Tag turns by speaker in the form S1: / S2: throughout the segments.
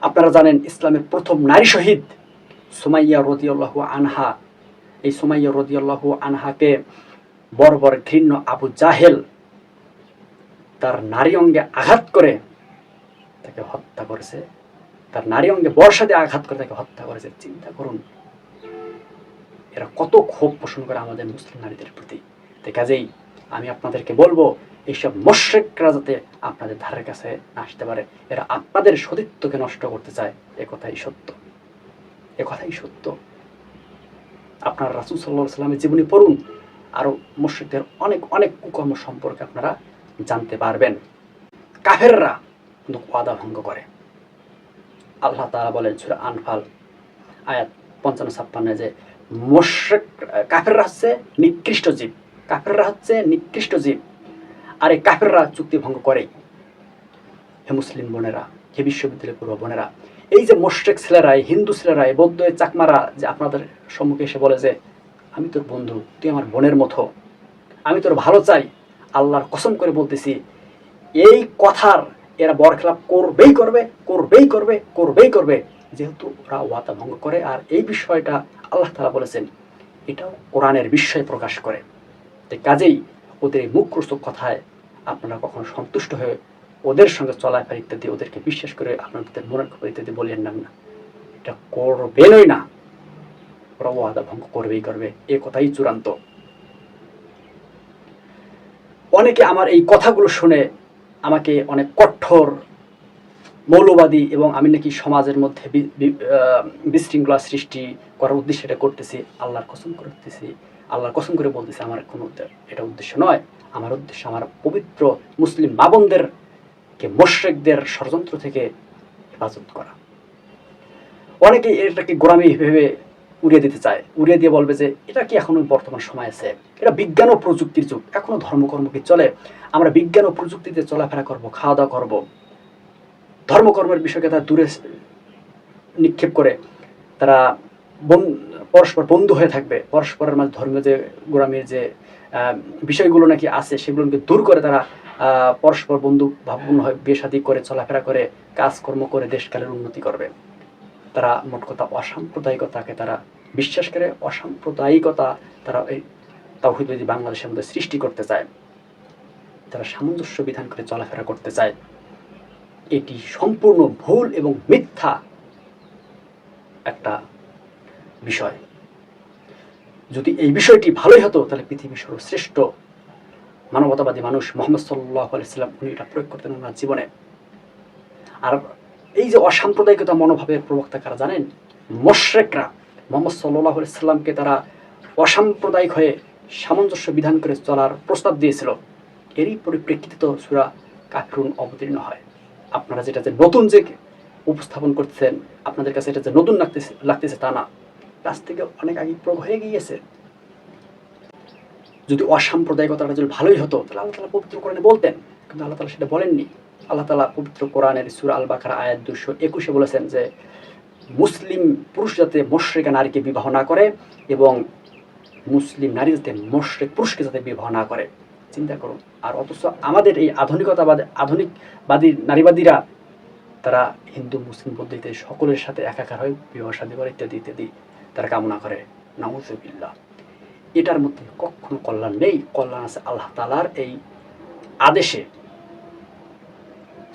S1: আপনারা জানেন ইসলামের প্রথম নারী শহীদ সুমাইয়া রাদিয়াল্লাহু আনহা। এই সুমাইয়া রাদিয়াল্লাহু আনহাকে বর্বর ঘৃণ্য আবু জাহেল তার নারী অঙ্গে আঘাত করে তাকে হত্যা করেছে, তার নারী অঙ্গে বর্ষা দিয়ে আঘাত করে তাকে হত্যা করেছে। চিন্তা করুন এরা কত ক্ষোভ পোষণ করে আমাদের মুসলিম নারীদের প্রতি। তাই কাজেই আমি আপনাদেরকে বলবো এইসব মুশরিকরা যাতে আপনাদের ধারের কাছে না আসতে পারে। এরা আপনাদের সতীত্বকে নষ্ট করতে চায়, এ কথাই সত্য, এ কথাই সত্য। আপনারা রাসূল সাল্লাল্লাহু আলাইহি ওয়াসাল্লামের জীবনী পড়ুন, আরও মুশরিকদের অনেক অনেক কুকর্ম সম্পর্কে আপনারা জানতে পারবেন। কাফেররা কিন্তু ওয়াদা ভঙ্গ করে। আল্লাহ তাআলা বলেন সূরা আনফাল আয়াত 55-56 যে মুশরিক কাফেররা হচ্ছে নিকৃষ্ট জীব, কাফেররা হচ্ছে নিকৃষ্ট জীব, আর এই কাফেররা চুক্তি ভঙ্গ করেই। হে মুসলিম বোনেরা, হে বিশ্ববিদ্যালয় পড়ুয়া বোনেরা, এই যে মুশরিক ছেলেরা, এই হিন্দু ছেলেরা, এই বৌদ্ধ চাকমারা যে আপনাদের সম্মুখে এসে বলে যে আমি তোর বন্ধু, তুই আমার বোনের মতো, আমি তোর ভালো চাই, আল্লাহর কসম করে বলতেছি এই কথার এরা বরখেলাপ করবেই করবে, করবেই করবে, করবেই করবে, যেহেতু ওরা ওয়াদা ভঙ্গ করে। আর এই বিষয়টা আল্লাহ তাআলা বলেছেন এটাও কোরআনের বিস্ময় প্রকাশ করে। তাই কাজেই ওদের এই মুখরোচক কথায় আপনারা কখনো সন্তুষ্ট হয়ে ওদের সঙ্গে চলাফেরা ইত্যাদি ওদেরকে বিশ্বাস করে আপনাদের মনের খবর ইত্যাদি বলিয়েন না, এটা করবেনই না। ওরা ওয়াদা ভঙ্গ করবেই করবে, এ কথাই চূড়ান্ত। অনেকে আমার এই কথাগুলো শুনে আমাকে অনেক কঠোর মৌলবাদী এবং আমি নাকি সমাজের মধ্যে বিশৃঙ্খলা সৃষ্টি করার উদ্দেশ্যে এটা করতেছি। আল্লাহর কসম করতেছি, আল্লাহর কসম করে বলতেছি আমার কোনো এটা উদ্দেশ্য নয়। আমার উদ্দেশ্য আমার পবিত্র মুসলিম মা বোনদেরকে মুশরিকদের ষড়যন্ত্র থেকে হেফাজত করা। অনেকে এটাকে গোঁড়ামি ভেবে উড়িয়ে দিতে চায়, উড়িয়ে দিয়ে বলবে যে এটা কি এখনো বর্তমান সময় আছে, এটা বিজ্ঞান ও প্রযুক্তির যুগ, এখনো ধর্মকর্ম কি চলে, আমরা বিজ্ঞান ও প্রযুক্তিতে চলাফেরা করব, খাওয়া দাওয়া করবো, ধর্মকর্মের বিষয়কে তারা দূরে নিক্ষেপ করে তারা পরস্পর বন্ধু হয়ে থাকবে, পরস্পরের মাঝে ধর্মীয় যে গোঁড়ামির যে বিষয়গুলো নাকি আছে সেগুলোকে দূর করে তারা পরস্পর বন্ধু ভাবপূর্ণ হয়ে বিয়ে শাদী করে চলাফেরা করে কাজকর্ম করে দেশকালের উন্নতি করবে। তারা মোট কথা অসাম্প্রদায়িকতাকে তারা বিশ্বাস করে, অসাম্প্রদায়িকতা তারা এই তাওহীদবাদী বাংলাদেশের মধ্যে সৃষ্টি করতে চায়, তারা সামঞ্জস্য বিধান করে চলাফেরা করতে চায়। এটি সম্পূর্ণ ভুল এবং মিথ্যা একটা বিষয়। যদি এই বিষয়টি ভালোই হতো তাহলে পৃথিবীর সর্বশ্রেষ্ঠ মানবতাবাদী মানুষ মুহাম্মদ সাল্লাল্লাহু আলাইহি ওয়াসাল্লাম উনি এটা প্রয়োগ করতেন ওনার জীবনে। আর এই যে অসাম্প্রদায়িকতা মনোভাবের প্রবক্তা কারা জানেন? মুশরিকরা। মুহাম্মদ সাল্লাল্লাহু আলাইহি ওয়াসাল্লামকে তারা অসাম্প্রদায়িক হয়ে সামঞ্জস্য বিধান করে চলার প্রস্তাব দিয়েছিল। এরই পরিপ্রেক্ষিতে তো সূরা কাফিরুন অবতীর্ণ হয়। আপনারা যেটা যে নতুন যে উপস্থাপন করতেছেন, আপনাদের কাছে এটা যে নতুন লাগতেছে তা না, কাছ থেকে অনেক আগে প্রয়োগ হয়ে গিয়েছে। যদি অসাম্প্রদায়িকতাটা যদি ভালোই হতো তাহলে আল্লাহ তাআলা পবিত্র কোরআনে বলতেন, কিন্তু আল্লাহ তাআলা সেটা বলেননি। আল্লাহ তাআলা পবিত্র কোরআনের সূরা আল বাকারা আয়াত 221 বলেছেন যে মুসলিম পুরুষ যাতে মুশরিকা নারীকে বিবাহ না করে এবং মুসলিম নারী যাতে মুশরিক পুরুষকে যাতে বিবাহ না করে। চিন্তা করুন। আর অথচ আমাদের এই আধুনিকবাদী নারীবাদীরা তারা হিন্দু মুসলিম বৌদ্ধ ইত্যাদি সকলের সাথে একাকার হয়ে বিবাহ শাদী করে ইত্যাদি ইত্যাদি তারা কামনা করে। নাউযুবিল্লাহ। এটার মধ্যে কখনো কল্যাণ নেই। কল্যাণ আছে আল্লাহ তাআলার এই আদেশে।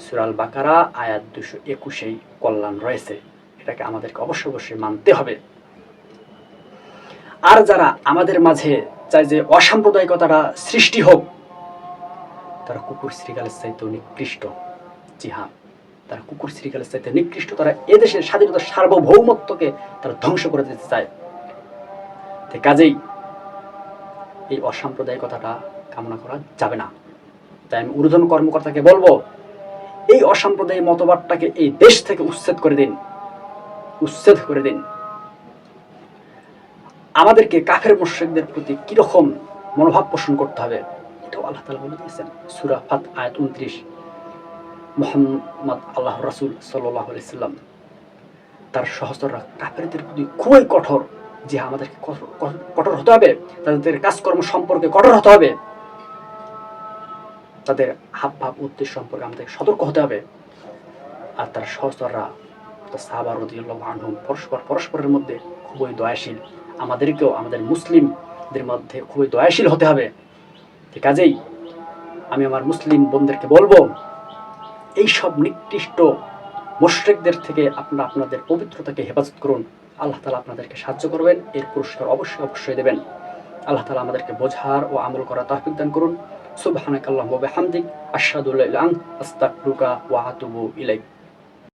S1: সূরা আল বাকারা আয়াত 221 কল্যাণ রয়েছে। এটাকে আমাদেরকে অবশ্যই মানতে হবে। আর যারা আমাদের মাঝে চায় যে অসাম্প্রদায়িকতাটা সৃষ্টি হোক, তারা কুকুর শ্রীগালের চাইতেও নিকৃষ্ট। জি হ্যাঁ, তারা কুকুর শ্রীগালের চাইতে নিকৃষ্ট। তারা এদেশের স্বাধীনতা সার্বভৌমত্বকে তারা ধ্বংস করে দিতে চায়। তাই কাজেই এই অসাম্প্রদায়িকতাটা কামনা করা যাবে না। তাই আমি ঊর্ধ্বতন কর্মকর্তাকে বলবো এই অসাম্প্রদায়িক মতবাদটাকে এই দেশ থেকে উচ্ছেদ করে দিন, উচ্ছেদ করে দিন। আমাদেরকে কাফের মুশরিকদের প্রতি কিরকম মনোভাব পোষণ করতে হবে এটাও আল্লাহ তাআলা বলে দিয়েছেন। সূরা ফাত আয়াত 29। মুহাম্মদ আল্লাহর রাসূল সাল্লাল্লাহু আলাইহি সাল্লাম তার সহচররা কাফেরদের প্রতি খুবই কঠোর। যে আমাদেরকে কঠোর হতে হবে, তাদের কাজকর্ম সম্পর্কে কঠোর হতে হবে, তাদের হাব ভাব উদ্দেশ্য সম্পর্কে আমাদের সতর্ক হতে হবে। আর তার সহচররা তো সাহাবা রাদিয়াল্লাহু আনহুম পরস্পরের মধ্যে খুবই দয়াশীল। আমাদেরকেও আমাদের মুসলিমদের মধ্যে খুবই দয়াশীল হতে হবে। ঠিক কাজেই আমি আমার মুসলিম বোনদেরকে বলবো, এইসব নিকৃষ্ট মুশরিকদের থেকে আপনারা আপনাদের পবিত্রতাকে হেফাজত করুন। আল্লাহ তাআলা আপনাদেরকে সাহায্য করবেন, এর পুরস্কার অবশ্যই দেবেন। আল্লাহ তাআলা আমাদেরকে বোঝার ও আমল করার তৌফিক দান করুন। সুবহানাকাল্লাহুম্মা ওয়া বিহামদিক আশহাদু আল্লা ইলাহা ইল্লা আনতা আস্তাগফিরুকা ওয়া আতুবু ইলাইক।